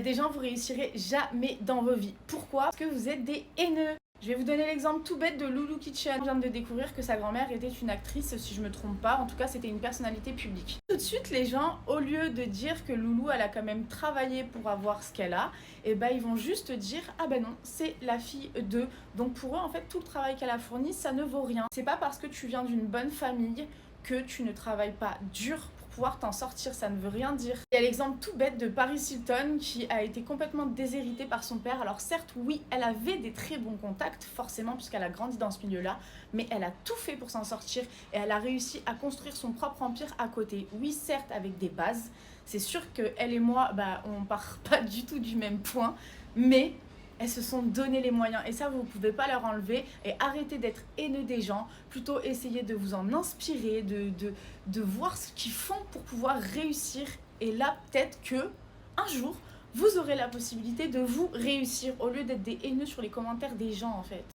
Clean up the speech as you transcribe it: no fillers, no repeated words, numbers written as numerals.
des gens, vous réussirez jamais dans vos vies. Pourquoi? Parce que vous êtes des haineux. Je vais vous donner l'exemple tout bête de Loulou Kitchen. Je viens de découvrir que sa grand-mère était une actrice, si je me trompe pas. En tout cas, c'était une personnalité publique. Tout de suite, les gens, au lieu de dire que Loulou, elle a quand même travaillé pour avoir ce qu'elle a, et ben ils vont juste dire ah ben non, c'est la fille d'eux. Donc pour eux, en fait, tout le travail qu'elle a fourni, ça ne vaut rien. C'est pas parce que tu viens d'une bonne famille que tu ne travailles pas dur pour pouvoir t'en sortir, ça ne veut rien dire. Il y a l'exemple tout bête de Paris Hilton qui a été complètement déshéritée par son père. Alors certes, oui, elle avait des très bons contacts, forcément, puisqu'elle a grandi dans ce milieu-là, mais elle a tout fait pour s'en sortir et elle a réussi à construire son propre empire à côté. Oui, certes, avec des bases. C'est sûr qu'elle et moi, on part pas du tout du même point, mais elles se sont donné les moyens et ça vous ne pouvez pas leur enlever. Et arrêtez d'être haineux des gens, plutôt essayez de vous en inspirer, de voir ce qu'ils font pour pouvoir réussir. Et là peut-être que un jour vous aurez la possibilité de vous réussir au lieu d'être des haineux sur les commentaires des gens en fait.